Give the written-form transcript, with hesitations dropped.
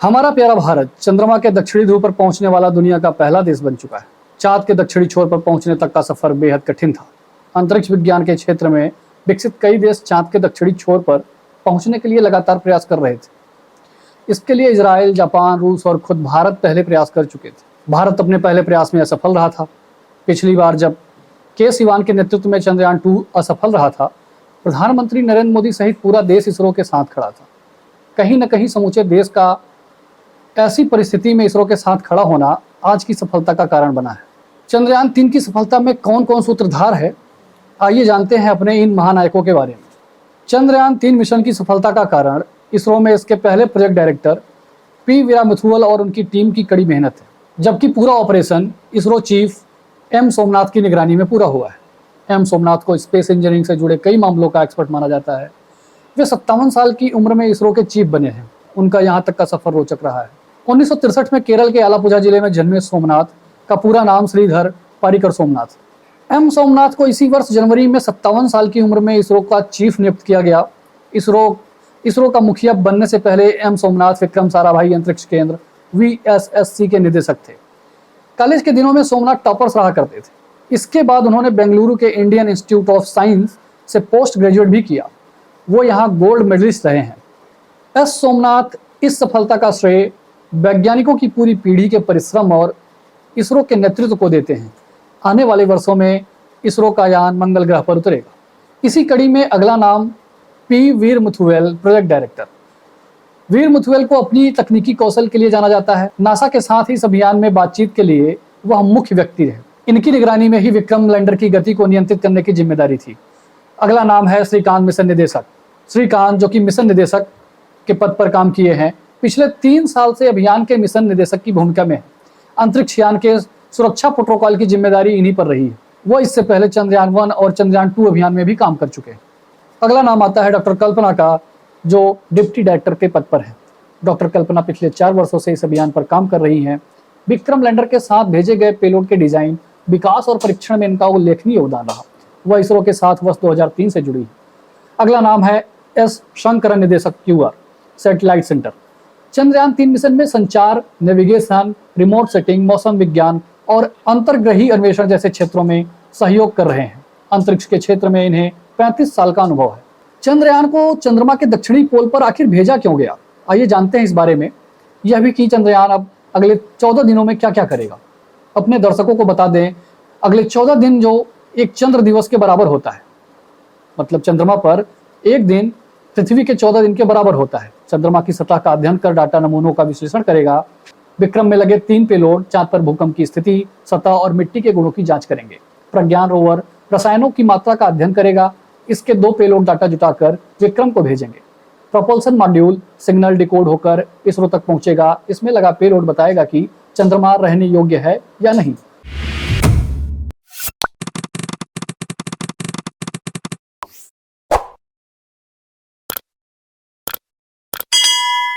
हमारा प्यारा भारत चंद्रमा के दक्षिणी ध्रुव पर पहुंचने वाला दुनिया का पहला देश बन चुका है। चांद के दक्षिणी छोर पर पहुंचने तक का सफर बेहद कठिन था। अंतरिक्ष विज्ञान के क्षेत्र में विकसित कई देश चांद के दक्षिणी छोर पर पहुंचने के लिए लगातार प्रयास कर रहे थे। इसके लिए इजराइल, जापान, रूस और खुद भारत पहले प्रयास कर चुके थे। भारत अपने पहले प्रयास में असफल रहा था। पिछली बार जब के सिवान के नेतृत्व में चंद्रयान 2 असफल रहा था, प्रधानमंत्री नरेंद्र मोदी सहित पूरा देश इसरो के साथ खड़ा था। कहीं न कहीं समूचे देश का ऐसी परिस्थिति में इसरो के साथ खड़ा होना आज की सफलता का कारण बना है। चंद्रयान 3 की सफलता में कौन कौन सूत्रधार है, आइए जानते हैं अपने इन महानायकों के बारे में। चंद्रयान 3 मिशन की सफलता का कारण इसरो में इसके पहले प्रोजेक्ट डायरेक्टर पी वीरामुथुवल और उनकी टीम की कड़ी मेहनत है, जबकि पूरा operation ISRO chief M Somnath की निगरानी में पूरा हुआ है। एम सोमनाथ को स्पेस इंजीनियरिंग से जुड़े कई मामलों का एक्सपर्ट माना जाता है। वे 57 साल की उम्र में इसरो के चीफ बने हैं। उनका यहाँ तक का सफर रोचक रहा है। 1963 में केरल के आलापुझा जिले में जन्मे सोमनाथ का पूरा नाम श्रीधर पारिकर सोमनाथ। एम सोमनाथ को इसी वर्ष जनवरी में 57 साल की उम्र में इसरो का चीफ नियुक्त किया गया। इसरो का मुखिया बनने से पहले एम सोमनाथ विक्रम साराभाई अंतरिक्ष केंद्र VSSC के निदेशक थे। कॉलेज के दिनों में सोमनाथ टॉपर्स रहा करते थे। इसके बाद उन्होंने बेंगलुरु के इंडियन इंस्टीट्यूट ऑफ साइंस से पोस्ट ग्रेजुएट भी किया। वो यहाँ गोल्ड मेडलिस्ट रहे हैं। एस सोमनाथ इस सफलता का श्रेय वैज्ञानिकों की पूरी पीढ़ी के परिश्रम और इसरो के नेतृत्व को देते हैं। आने वाले वर्षों में इसरो का यान मंगल ग्रह पर उतरेगा। इसी कड़ी में अगला नाम पी वीरमुथुवल, प्रोजेक्ट डायरेक्टर। वीरमुथुवल को अपनी तकनीकी कौशल के लिए जाना जाता है। नासा के साथ ही इस अभियान में बातचीत के लिए वह मुख्य व्यक्ति रहे। इनकी निगरानी में ही विक्रम लैंडर की गति को नियंत्रित करने की जिम्मेदारी थी। अगला नाम है श्रीकांत, मिशन निदेशक। श्रीकांत, जो कि मिशन निदेशक के पद पर काम किए हैं, पिछले 3 साल से अभियान के मिशन निदेशक की भूमिका में है। अंतरिक्ष यान के सुरक्षा प्रोटोकॉल की जिम्मेदारी इन्हीं पर रही है। वो इससे पहले चंद्रयान 1 और चंद्रयान 2 अभियान में भी काम कर चुके हैं। अगला नाम आता है डॉक्टर कल्पना का, जो डिप्टी डायरेक्टर के पद पर है। डॉक्टर कल्पना पिछले 4 वर्षों से इस अभियान पर काम कर रही हैं। विक्रम लैंडर के साथ भेजे गए पेलोड के डिजाइन, विकास और परीक्षण में इनका उल्लेखनीय योगदान रहा। वह इसरो के साथ वर्ष 2003 से जुड़ी है। अगला नाम है एस शंकरन, निदेशक QR, satellite centre. Chandrayaan 3 mission में संचार, नेविगेशन, रिमोट सेटिंग, मौसम विज्ञान और अंतर्ग्रही अन्वेषण जैसे क्षेत्रों में सहयोग कर रहे हैं। अंतरिक्ष के क्षेत्र में इन्हें 35 साल का अनुभव है। चंद्रयान को चंद्रमा के दक्षिणी पोल पर आखिर भेजा क्यों गया, आइए जानते हैं इस बारे में। यह भी कि चंद्रयान अब अगले 14 दिनों में क्या क्या करेगा। अपने दर्शकों को बता दें, अगले 14 दिन जो एक चंद्र दिवस के बराबर होता है, मतलब चंद्रमा पर एक दिन पृथ्वी के 14 दिन के बराबर होता है। चंद्रमा की सतह का अध्ययन कर डाटा नमूनों का विश्लेषण करेगा। विक्रम में लगे 3 पेलोड चांद पर भूकंप की स्थिति, सतह और मिट्टी के गुणों की जांच करेंगे। प्रज्ञान रोवर रसायनों की मात्रा का अध्ययन करेगा। इसके 2 पेलोड डाटा जुटाकर विक्रम को भेजेंगे। प्रोपल्सन मॉड्यूल सिग्नल डिकोड होकर इसरो तक पहुंचेगा। इसमें लगा पेलोड बताएगा कि चंद्रमा रहने योग्य है या नहीं।